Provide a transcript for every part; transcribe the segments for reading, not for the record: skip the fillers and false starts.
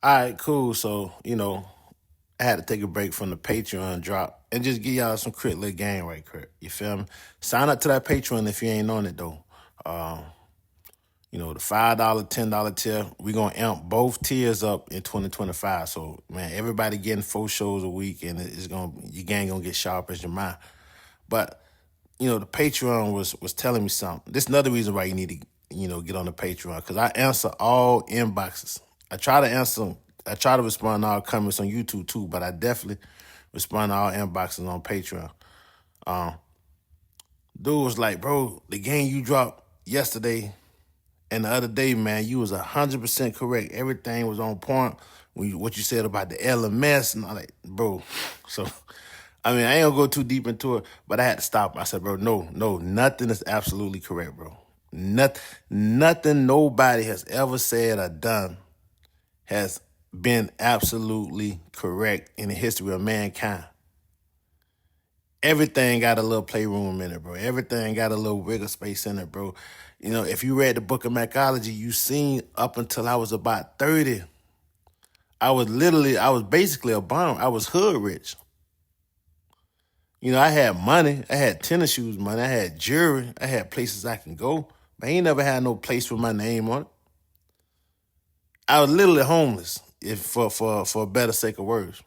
All right, cool. So, I had to take a break from the Patreon drop and just give y'all some crit little game right quick. You feel me? Sign up to that Patreon if you ain't on it though. Um, the $5, $10 tier, we gonna amp both tiers up in 2025. So man, everybody getting 4 shows a week and it's gonna your gang gonna get sharp as your mind. But the Patreon was telling me something. This is another reason why you need to, get on the Patreon. Because I answer all inboxes. I try to answer, I try to respond to all comments on YouTube too, but I definitely respond to all inboxes on Patreon. Um, Dude was like, bro, the game you dropped yesterday and the other day, man, you was 100% correct. Everything was on point. What you said about the LMS and all that, bro. So I mean, I ain't gonna go too deep into it, but I had to stop. I said, bro, no, nothing is absolutely correct, bro. Nothing nobody has ever said or done has been absolutely correct in the history of mankind. Everything got a little playroom in it, bro. Everything got a little wiggle space in it, bro. If you read the book of Macology, you seen up until I was about 30, I was basically a bum. I was hood rich. I had money. I had tennis shoes money. I had jewelry. I had places I can go. But I ain't never had no place with my name on it. I was literally homeless, if for a better sake of words.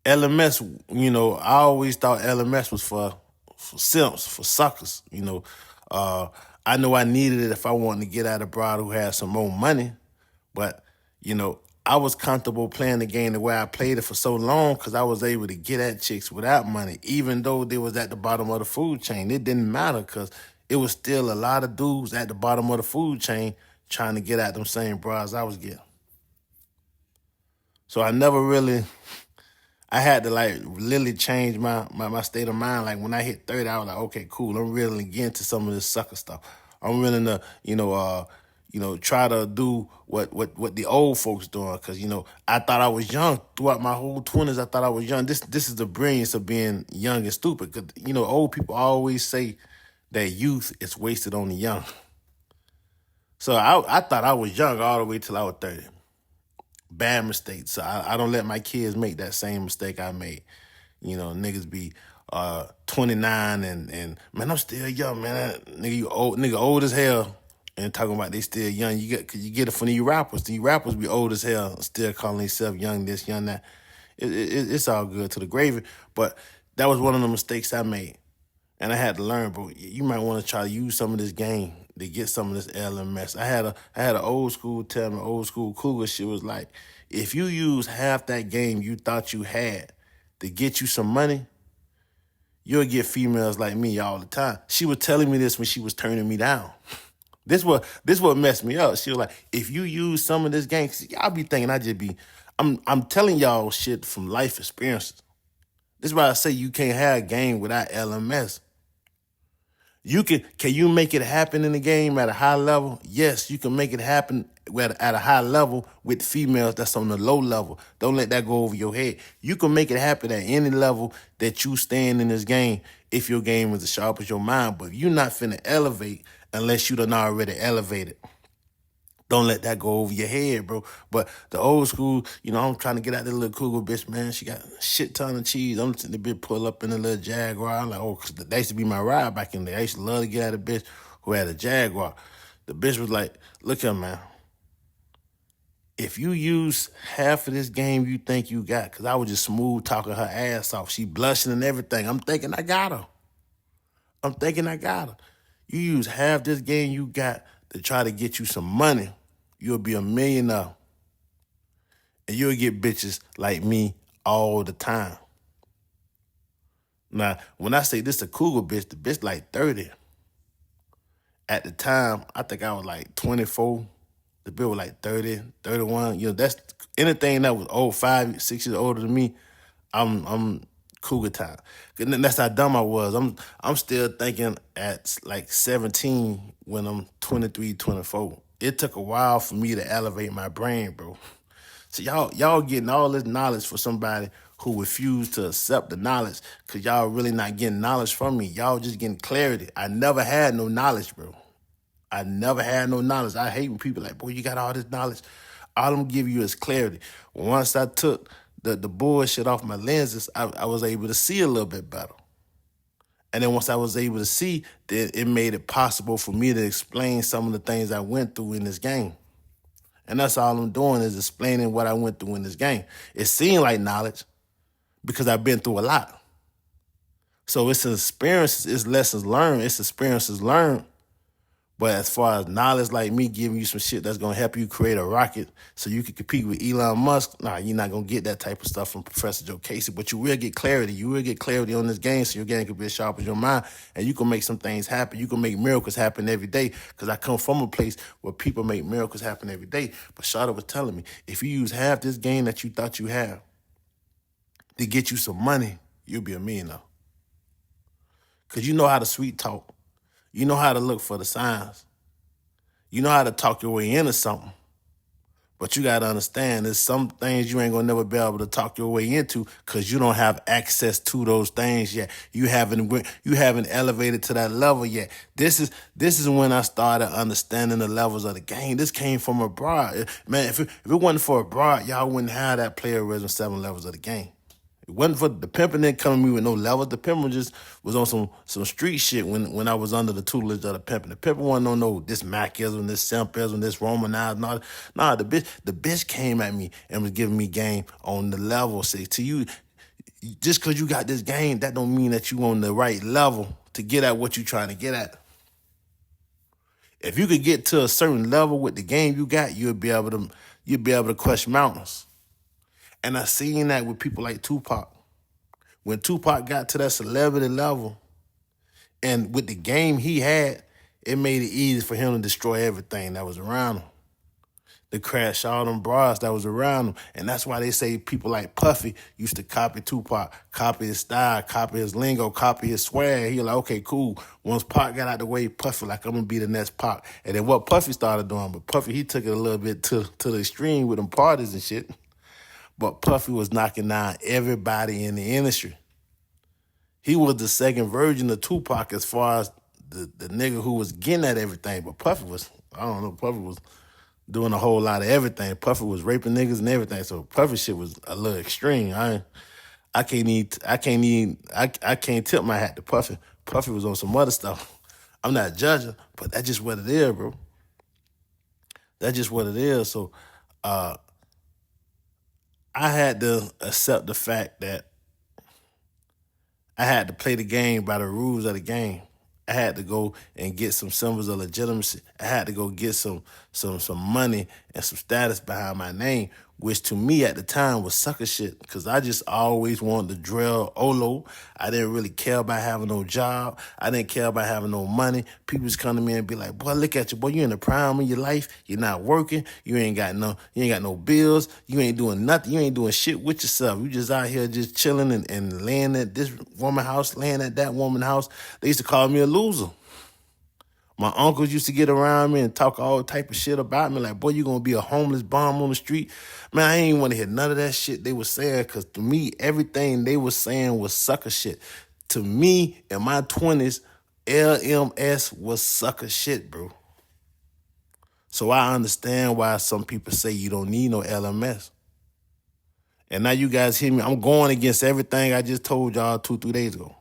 LMS, I always thought LMS was for simps, for suckers. I know I needed it if I wanted to get at a broad who had some more money. But, I was comfortable playing the game the way I played it for so long because I was able to get at chicks without money, even though they was at the bottom of the food chain. It didn't matter because it was still a lot of dudes at the bottom of the food chain trying to get at them same bras I was getting. So I had to like literally change my state of mind. Like when I hit 30, I was like, okay, cool. I'm really getting to some of this sucker stuff. I'm willing to, try to do what the old folks doing. Cause, I thought I was young throughout my whole 20s. I thought I was young. This is the brilliance of being young and stupid. Cause, old people always say that youth is wasted on the young. So I thought I was young all the way till I was 30. Bad mistakes. So I don't let my kids make that same mistake I made. Niggas be 29 and man, I'm still young, man. Nigga old as hell and talking about they still young. You get it from these rappers. These rappers be old as hell, still calling themselves young this, young that. It's all good to the gravy. But that was one of the mistakes I made. And I had to learn, bro, you might want to try to use some of this game to get some of this LMS. I had an old school tell me, old school cougar shit was like, if you use half that game you thought you had to get you some money, you'll get females like me all the time. She was telling me this when she was turning me down. This what messed me up. She was like, if you use some of this game, cause y'all be thinking I'm telling y'all shit from life experiences. This is why I say you can't have a game without LMS. Can you make it happen in the game at a high level? Yes, you can make it happen at a high level with females that's on the low level. Don't let that go over your head. You can make it happen at any level that you stand in this game if your game is as sharp as your mind. But you're not finna elevate unless you done already elevated. Don't let that go over your head, bro. But the old school, I'm trying to get out this little cougar bitch, man. She got a shit ton of cheese. I'm letting the bitch pull up in a little Jaguar. I'm like, oh, cause that used to be my ride back in the day. I used to love to get at a bitch who had a Jaguar. The bitch was like, look here, man. If you use half of this game you think you got, cause I was just smooth talking her ass off. She blushing and everything. I'm thinking I got her. You use half this game you got to try to get you some money, you'll be a millionaire. And you'll get bitches like me all the time. Now, when I say this a cougar bitch, the bitch like 30. At the time, I think I was like 24. The bitch was like 30, 31. That's anything that was old, 5, 6 years older than me, I'm cougar time. And that's how dumb I was. I'm still thinking at like 17 when I'm 23, 24. It took a while for me to elevate my brain, bro. So y'all getting all this knowledge for somebody who refused to accept the knowledge because y'all really not getting knowledge from me. Y'all just getting clarity. I never had no knowledge, bro. I never had no knowledge. I hate when people like, boy, you got all this knowledge. All I'm give you is clarity. Once I took the bullshit off my lenses, I was able to see a little bit better. And then once I was able to see, then it made it possible for me to explain some of the things I went through in this game. And that's all I'm doing is explaining what I went through in this game. It seemed like knowledge because I've been through a lot. So it's experiences, it's lessons learned, it's experiences learned. But as far as knowledge, like me giving you some shit that's going to help you create a rocket so you can compete with Elon Musk, nah, you're not going to get that type of stuff from Professor Joe Casey. But you will get clarity. You will get clarity on this game so your game can be as sharp as your mind, and you can make some things happen. You can make miracles happen every day because I come from a place where people make miracles happen every day. But Shada was telling me, if you use half this game that you thought you have to get you some money, you'll be a millionaire. Because you know how to sweet talk. You know how to look for the signs. You know how to talk your way into something. But you got to understand there's some things you ain't going to never be able to talk your way into because you don't have access to those things yet. You haven't elevated to that level yet. This is when I started understanding the levels of the game. This came from abroad. Man, if it wasn't for abroad, y'all wouldn't have that playerism 7 levels of the game. It wasn't for the pimping didn't come to me with no levels. The pimping just was on some street shit when I was under the tutelage of the pimping. The pimping wasn't on no this Macism, this Simpism, this Romanized. Nah, the bitch came at me and was giving me game on the level. Say to you, just because you got this game, that don't mean that you on the right level to get at what you trying to get at. If you could get to a certain level with the game you got, you'll be able to crush mountains. And I seen that with people like Tupac. When Tupac got to that celebrity level, and with the game he had, it made it easy for him to destroy everything that was around him. To crash all them bras that was around him. And that's why they say people like Puffy used to copy Tupac, copy his style, copy his lingo, copy his swag. He like, okay, cool. Once Pac got out the way, Puffy like, I'm going to be the next Pac. And then what Puffy started doing, but Puffy, he took it a little bit to the extreme with them parties and shit. But Puffy was knocking down everybody in the industry. He was the second version of Tupac as far as the nigga who was getting at everything. But Puffy was, Puffy was doing a whole lot of everything. Puffy was raping niggas and everything. So Puffy shit was a little extreme. I can't tip my hat to Puffy. Puffy was on some other stuff. I'm not judging, but that's just what it is, bro. That's just what it is. So I had to accept the fact that I had to play the game by the rules of the game. I had to go and get some symbols of legitimacy. I had to go get some money and some status behind my name, which to me at the time was sucker shit because I just always wanted to drill Olo. I didn't really care about having no job. I didn't care about having no money. People just come to me and be like, boy, look at you. Boy, you in the prime of your life. You're not working. You ain't got no bills. You ain't doing nothing. You ain't doing shit with yourself. You just out here just chilling and laying at this woman's house, laying at that woman's house. They used to call me a loser. My uncles used to get around me and talk all type of shit about me. Like, boy, you going to be a homeless bum on the street. Man, I ain't want to hear none of that shit they was saying because to me, everything they was saying was sucker shit. To me, in my 20s, LMS was sucker shit, bro. So I understand why some people say you don't need no LMS. And now you guys hear me. I'm going against everything I just told y'all 2-3 days ago.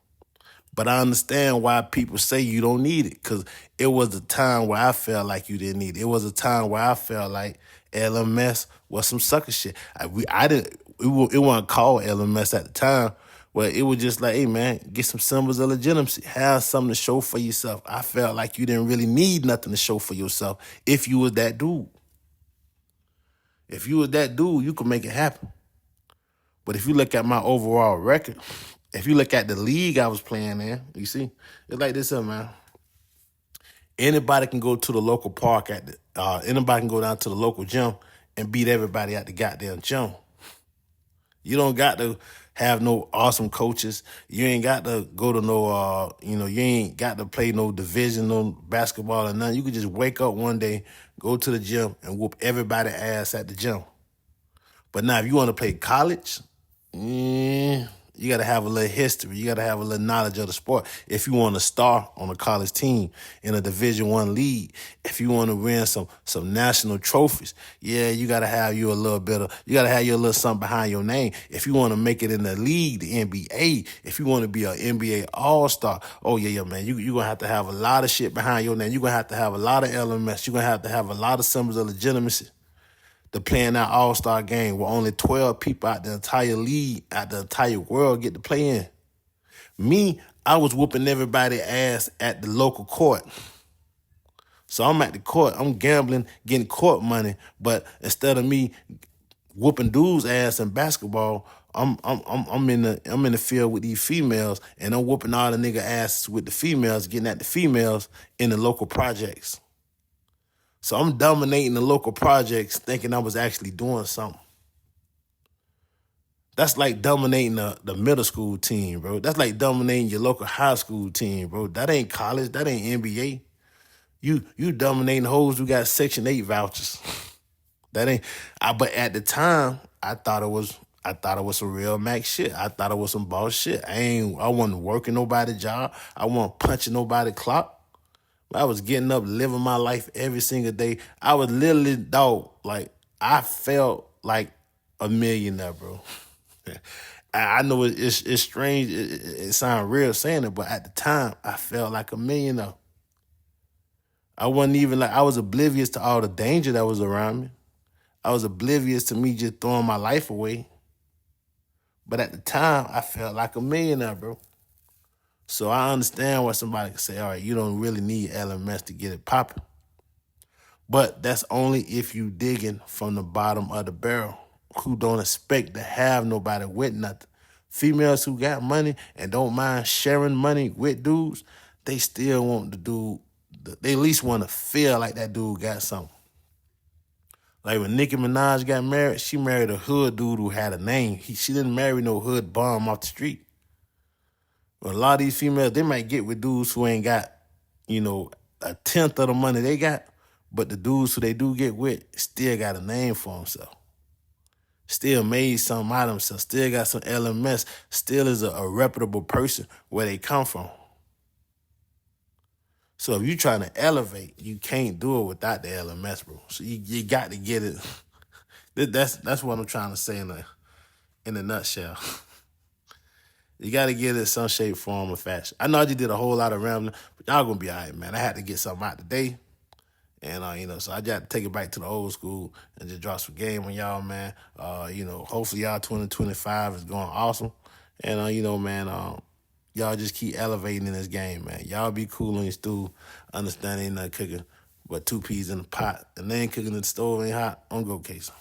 But I understand why people say you don't need it because it was a time where I felt like you didn't need it. It was a time where I felt like LMS was some sucker shit. It wasn't called LMS at the time, but it was just like, hey, man, get some symbols of legitimacy. Have something to show for yourself. I felt like you didn't really need nothing to show for yourself if you was that dude. If you was that dude, you could make it happen. But if you look at my overall record, if you look at the league I was playing in, you see, it's like this, man. Anybody can go to the local park anybody can go down to the local gym and beat everybody at the goddamn gym. You don't got to have no awesome coaches. You ain't got to go to no, you ain't got to play no division, no basketball or nothing. You could just wake up one day, go to the gym, and whoop everybody's ass at the gym. But now if you want to play college, You got to have a little history. You got to have a little knowledge of the sport. If you want to star on a college team in a Division I league, if you want to win some national trophies, yeah, you got to have you a little bit of, you got to have your little something behind your name. If you want to make it in the league, the NBA, if you want to be an NBA All-Star, oh yeah, man, you're going to have a lot of shit behind your name. You're going to have a lot of LMS. You're going to have a lot of symbols of legitimacy to playing that All-Star game where only 12 people out the entire league, out the entire world get to play in. Me, I was whooping everybody's ass at the local court. So I'm at the court, I'm gambling, getting court money, but instead of me whooping dudes' ass in basketball, I'm in the field with these females, and I'm whooping all the nigga asses with the females, getting at the females in the local projects. So I'm dominating the local projects thinking I was actually doing something. That's like dominating the middle school team, bro. That's like dominating your local high school team, bro. That ain't college. That ain't NBA. You dominating hoes who got Section 8 vouchers. That ain't. But at the time, I thought it was some real Mac shit. I thought it was some boss shit. I wasn't working nobody's job. I wasn't punching nobody's clock. I was getting up, living my life every single day. I was literally, dog, like, I felt like a millionaire, bro. I know it's strange. It sounds real saying it, but at the time, I felt like a millionaire. I wasn't even like, I was oblivious to all the danger that was around me. I was oblivious to me just throwing my life away. But at the time, I felt like a millionaire, bro. So I understand why somebody can say, all right, you don't really need LMS to get it popping. But that's only if you digging from the bottom of the barrel, who don't expect to have nobody with nothing. Females who got money and don't mind sharing money with dudes, they still want the dude, they at least want to feel like that dude got something. Like when Nicki Minaj got married, she married a hood dude who had a name. She didn't marry no hood bum off the street. But a lot of these females, they might get with dudes who ain't got, a tenth of the money they got, but the dudes who they do get with still got a name for themselves. Still made something out of themselves, still got some LMS, still is a reputable person where they come from. So if you're trying to elevate, you can't do it without the LMS, bro. So you got to get it. That's what I'm trying to say in a nutshell. You got to get it some shape, form, or fashion. I know I just did a whole lot of rambling, but y'all going to be all right, man. I had to get something out today. And, so I just had to take it back to the old school and just drop some game on y'all, man. Hopefully y'all 2025 is going awesome. And, man, y'all just keep elevating in this game, man. Y'all be cool on your stool, understanding ain't nothing cooking but 2 peas in the pot. And they ain't cooking in the stove, ain't hot. Don't go, Case.